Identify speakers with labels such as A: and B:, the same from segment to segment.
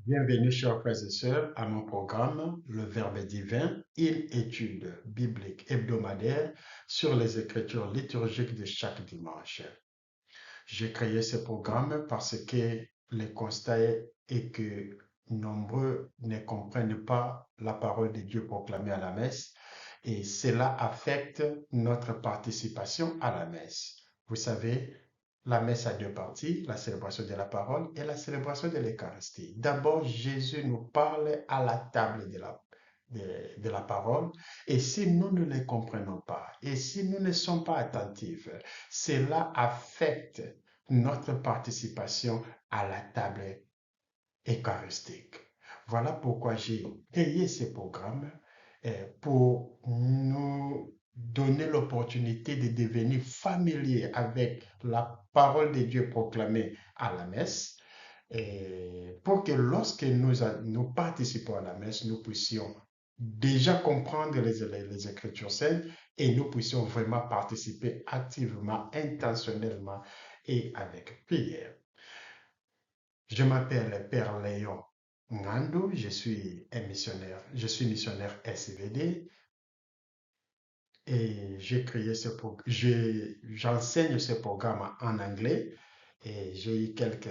A: Bienvenue, chers frères et sœurs, à mon programme Le Verbe divin, une étude biblique hebdomadaire sur les écritures liturgiques de chaque dimanche. J'ai créé ce programme parce que le constat est que nombreux ne comprennent pas la parole de Dieu proclamée à la messe et cela affecte notre participation à la messe. Vous savez, la messe a deux parties, la célébration de la parole et la célébration de l'Eucharistie. D'abord, Jésus nous parle à la table de la parole et si nous ne les comprenons pas et si nous ne sommes pas attentifs, cela affecte notre participation à la table eucharistique. Voilà pourquoi j'ai créé ce programme pour nous donner l'opportunité de devenir familier avec la parole de Dieu proclamée à la messe, et pour que lorsque nous participons à la messe, nous puissions déjà comprendre les Écritures saintes et nous puissions vraiment participer activement, intentionnellement et avec prière. Je m'appelle Père Léon Ngando, je suis missionnaire SVD et j'enseigne ce programme en anglais et j'ai eu quelques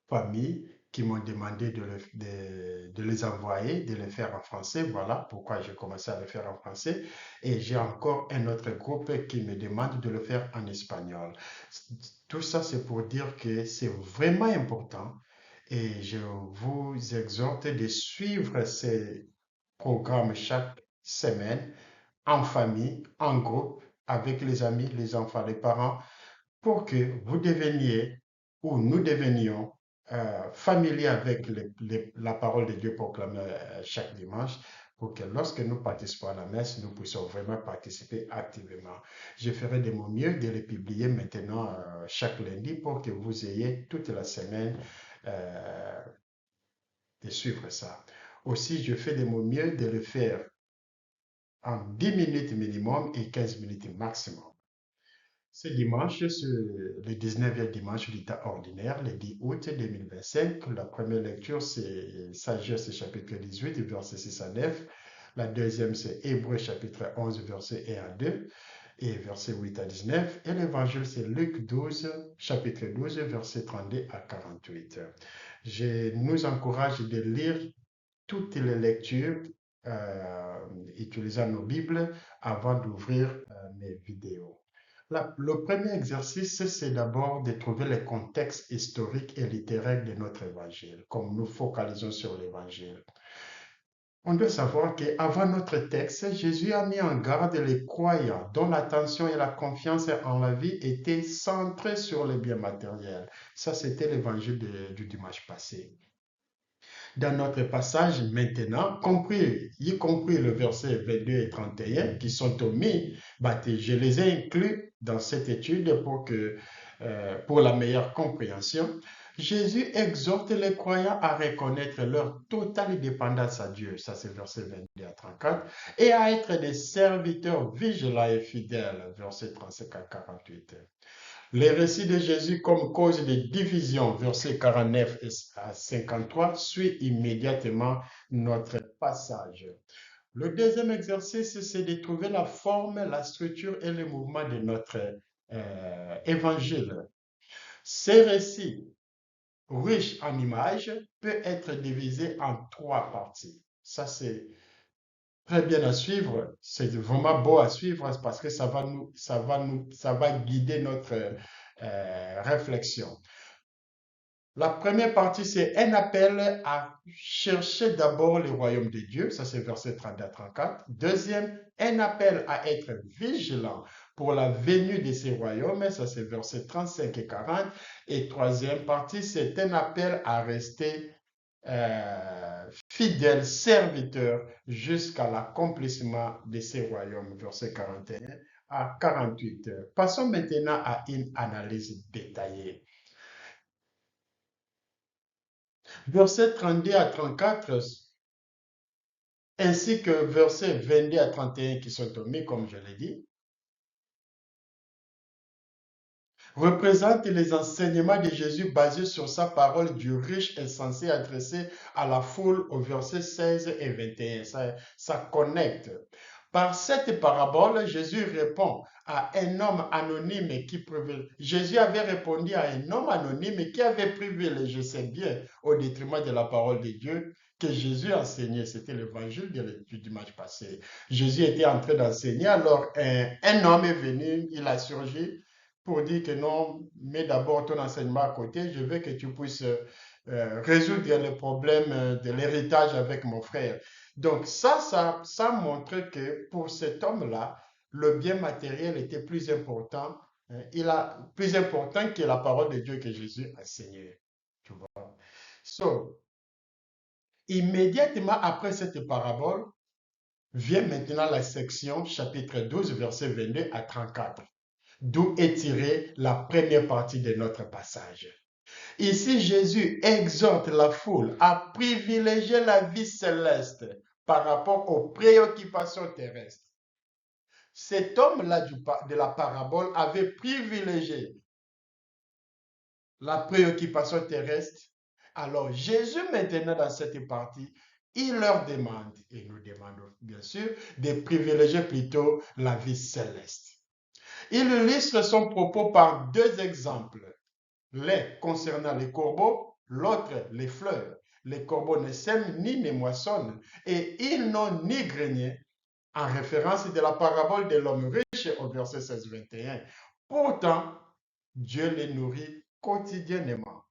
A: familles qui m'ont demandé de les envoyer, de les faire en français. Voilà pourquoi j'ai commencé à le faire en français. Et j'ai encore un autre groupe qui me demande de le faire en espagnol. Tout ça, c'est pour dire que c'est vraiment important et je vous exhorte de suivre ces programmes chaque semaine en famille, en groupe, avec les amis, les enfants, les parents, pour que vous deveniez ou nous devenions familiers avec la parole de Dieu proclamée chaque dimanche, pour que lorsque nous participons à la messe, nous puissions vraiment participer activement. Je ferai de mon mieux de les publier maintenant chaque lundi pour que vous ayez toute la semaine euh, de suivre ça. Aussi, je fais de mon mieux de le faire en 10 minutes minimum et 15 minutes maximum. Ce dimanche, c'est le 19e dimanche du temps ordinaire, le 10 août 2025. La première lecture, c'est Sagesse chapitre 18, versets 6 à 9. La deuxième, c'est Hébreu chapitre 11, versets 1 à 2 et versets 8 à 19. Et l'évangile, c'est Luc 12, chapitre 12, versets 32 à 48. Je nous encourage de lire toutes les lectures utilisant nos Bibles avant d'ouvrir mes vidéos. Le premier exercice, c'est d'abord de trouver le contexte historique et littéraire de notre évangile, comme nous focalisons sur l'évangile. On doit savoir qu'avant notre texte, Jésus a mis en garde les croyants dont l'attention et la confiance en la vie étaient centrées sur les biens matériels. Ça, c'était l'évangile du dimanche passé. Dans notre passage maintenant, y compris le verset 22 et 31, qui sont omis, je les ai inclus dans cette étude pour la meilleure compréhension. Jésus exhorte les croyants à reconnaître leur totale dépendance à Dieu, ça c'est verset 22 à 34, et à être des serviteurs vigilants et fidèles, verset 35 à 48. Les récits de Jésus comme cause de division, versets 49 à 53, suit immédiatement notre passage. Le deuxième exercice, c'est de trouver la forme, la structure et le mouvement de notre évangile. Ces récits, riches en images, peuvent être divisés en trois parties. Ça, c'est très bien à suivre. C'est vraiment beau à suivre parce que ça va guider notre réflexion. La première partie, c'est un appel à chercher d'abord le royaume de Dieu, ça c'est verset 32 à 34. Deuxième, un appel à être vigilant pour la venue de ces royaumes, ça c'est verset 35 et 40. Et troisième partie, c'est un appel à rester fidèle serviteur jusqu'à l'accomplissement de ces royaumes, verset 41 à 48. Passons maintenant à une analyse détaillée. Versets 32 à 34, ainsi que versets 22 à 31 qui sont omis, comme je l'ai dit. représente les enseignements de Jésus basés sur sa parole du riche et censé adressé à la foule au verset 16 et 21. Ça connecte. Par cette parabole, Jésus répond à un homme anonyme qui privilégiait. Jésus avait répondu à un homme anonyme qui avait privilégié ses biens au détriment de la parole de Dieu que Jésus enseignait. C'était l'évangile du dimanche passé. Jésus était en train d'enseigner, alors un homme est venu, il a surgi pour dire que non, mets d'abord ton enseignement à côté, je veux que tu puisses résoudre le problème de l'héritage avec mon frère. Donc ça montre que pour cet homme-là, le bien matériel était plus important, plus important que la parole de Dieu que Jésus enseignait. Tu vois. So, immédiatement après cette parabole, vient maintenant la section chapitre 12, verset 22 à 34, d'où est tirée la première partie de notre passage. Ici, Jésus exhorte la foule à privilégier la vie céleste par rapport aux préoccupations terrestres. Cet homme-là de la parabole avait privilégié la préoccupation terrestre. Alors Jésus, maintenant, dans cette partie, il leur demande, et nous demandons bien sûr, de privilégier plutôt la vie céleste. Il illustre son propos par deux exemples. L'un concernant les corbeaux, l'autre les fleurs. Les corbeaux ne sèment ni ne moissonnent, et ils n'ont ni grenier, en référence de la parabole de l'homme riche au verset 16-21. Pourtant, Dieu les nourrit quotidiennement.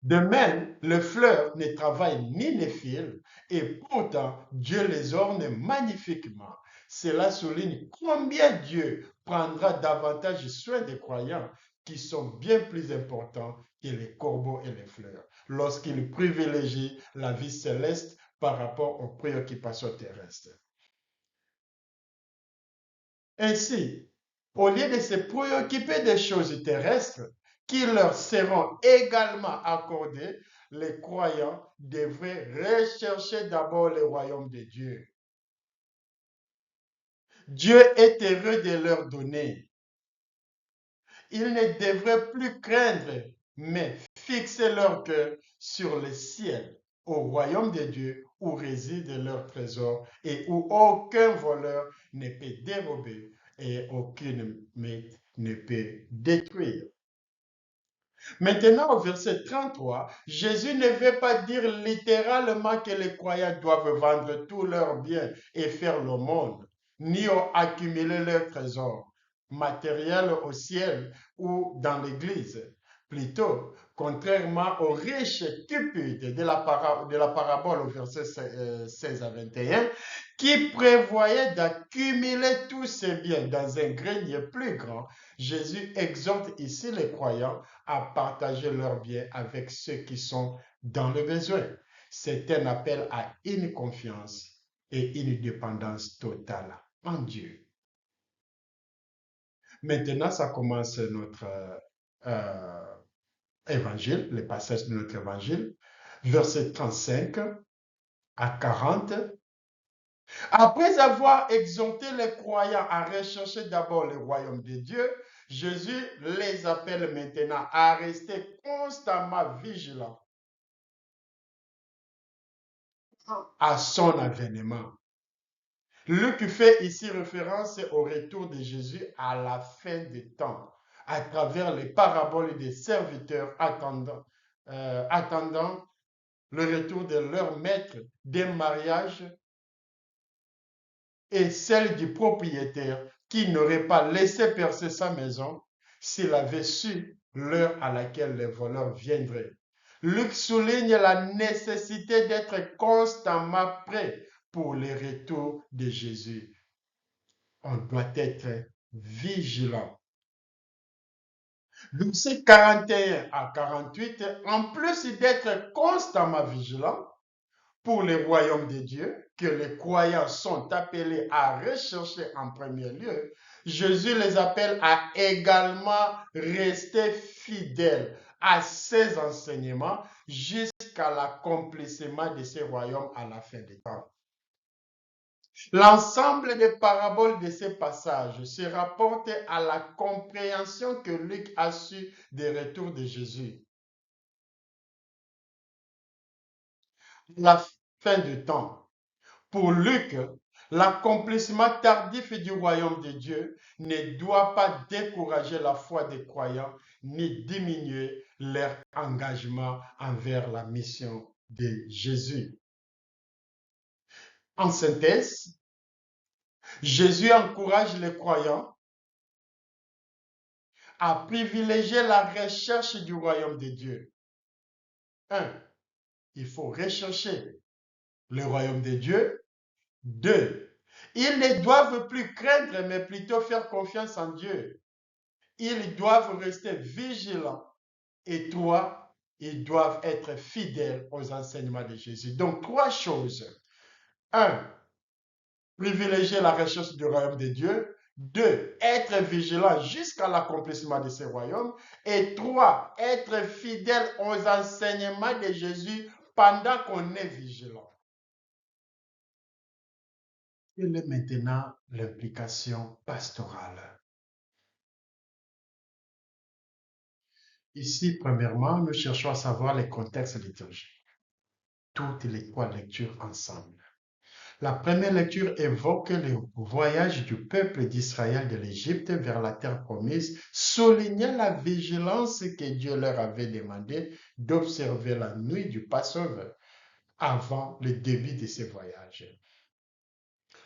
A: De même, les fleurs ne travaillent ni ne filent, et pourtant Dieu les orne magnifiquement. Cela souligne combien Dieu prendra davantage soin des croyants qui sont bien plus importants que les corbeaux et les fleurs, lorsqu'il privilégie la vie céleste par rapport aux préoccupations terrestres. Ainsi, au lieu de se préoccuper des choses terrestres qui leur seront également accordées, les croyants devraient rechercher d'abord le royaume de Dieu. Dieu est heureux de leur donner. Ils ne devraient plus craindre, mais fixer leur cœur sur le ciel, au royaume de Dieu où réside leur trésor et où aucun voleur ne peut dérober et aucune maître ne peut détruire. Maintenant, au verset 33, Jésus ne veut pas dire littéralement que les croyants doivent vendre tous leurs biens et faire l'aumône, ni accumuler leurs trésors matériels au ciel ou dans l'église. Plutôt, contrairement aux riches cupides de la parabole au verset 16 à 21, qui prévoyait d'accumuler tous ses biens dans un grenier plus grand, Jésus exhorte ici les croyants à partager leurs biens avec ceux qui sont dans le besoin. C'est un appel à une confiance et une dépendance totale en Dieu. Maintenant, ça commence notre évangile, le passage de notre évangile, verset 35 à 40. Après avoir exhorté les croyants à rechercher d'abord le royaume de Dieu, Jésus les appelle maintenant à rester constamment vigilants à son avènement. Luc fait ici référence au retour de Jésus à la fin des temps, à travers les paraboles des serviteurs attendant le retour de leur maître d'un mariage et celle du propriétaire qui n'aurait pas laissé percer sa maison s'il avait su l'heure à laquelle les voleurs viendraient. Luc souligne la nécessité d'être constamment prêt pour le retour de Jésus. On doit être vigilant. Versets 41 à 48, en plus d'être constamment vigilant, pour le royaume de Dieu, que les croyants sont appelés à rechercher en premier lieu, Jésus les appelle à également rester fidèles à ses enseignements jusqu'à l'accomplissement de ce royaume à la fin des temps. L'ensemble des paraboles de ces passages se rapportent à la compréhension que Luc a su des retours de Jésus. La fin du temps. Pour Luc, l'accomplissement tardif du royaume de Dieu ne doit pas décourager la foi des croyants ni diminuer leur engagement envers la mission de Jésus. En synthèse, Jésus encourage les croyants à privilégier la recherche du royaume de Dieu. 1. Il faut rechercher le royaume de Dieu. 2. Ils ne doivent plus craindre, mais plutôt faire confiance en Dieu. Ils doivent rester vigilants. Et 3. Ils doivent être fidèles aux enseignements de Jésus. Donc, 3 choses. 1. Privilégier la recherche du royaume de Dieu. 2. Être vigilant jusqu'à l'accomplissement de ce royaume. Et 3. Être fidèle aux enseignements de Jésus pendant qu'on est vigilant. Quelle est maintenant l'implication pastorale? Ici, premièrement, nous cherchons à savoir les contextes liturgiques. Toutes les 3 lectures ensemble. La première lecture évoque le voyage du peuple d'Israël de l'Égypte vers la terre promise, soulignant la vigilance que Dieu leur avait demandé d'observer la nuit du Passover avant le début de ce voyage.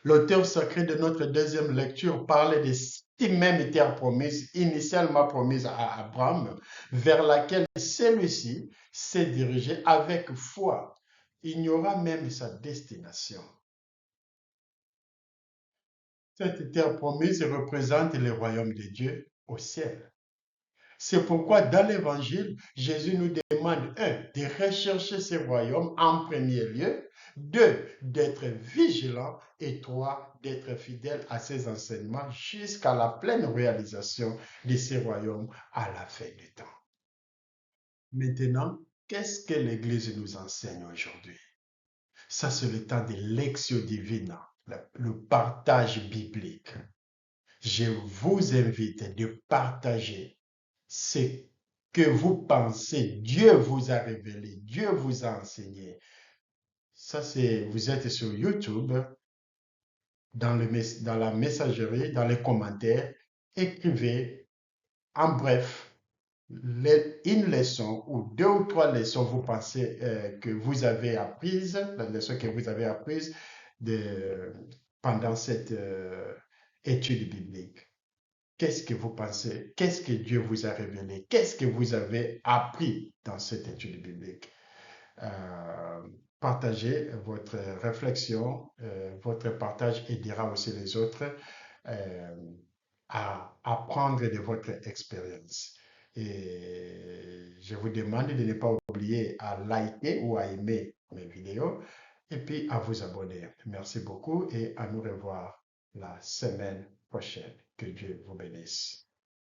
A: L'auteur sacré de notre deuxième lecture parle de cette même terre promise, initialement promise à Abraham, vers laquelle celui-ci s'est dirigé avec foi, ignorant même sa destination. Cette terre promise représente le royaume de Dieu au ciel. C'est pourquoi dans l'Évangile, Jésus nous demande, 1, de rechercher ce royaume en premier lieu, 2, d'être vigilant et 3, d'être fidèle à ses enseignements jusqu'à la pleine réalisation de ce royaume à la fin du temps. Maintenant, qu'est-ce que l'Église nous enseigne aujourd'hui? Ça, c'est le temps de lectio divina, le partage biblique. Je vous invite de partager ce que vous pensez, Dieu vous a révélé, Dieu vous a enseigné. Ça, c'est, vous êtes sur YouTube, dans la messagerie, dans les commentaires, écrivez en bref une leçon ou 2 ou 3 leçons vous pensez que vous avez apprises, la leçon que vous avez apprise pendant cette étude biblique. Qu'est-ce que vous pensez? Qu'est-ce que Dieu vous a révélé? Qu'est-ce que vous avez appris dans cette étude biblique? Euh, Partagez votre réflexion. Votre partage aidera aussi les autres euh, à apprendre de votre expérience. Et je vous demande de ne pas oublier à liker ou à aimer mes vidéos et puis à vous abonner. Merci beaucoup et à nous revoir la semaine prochaine. Que Dieu vous bénisse.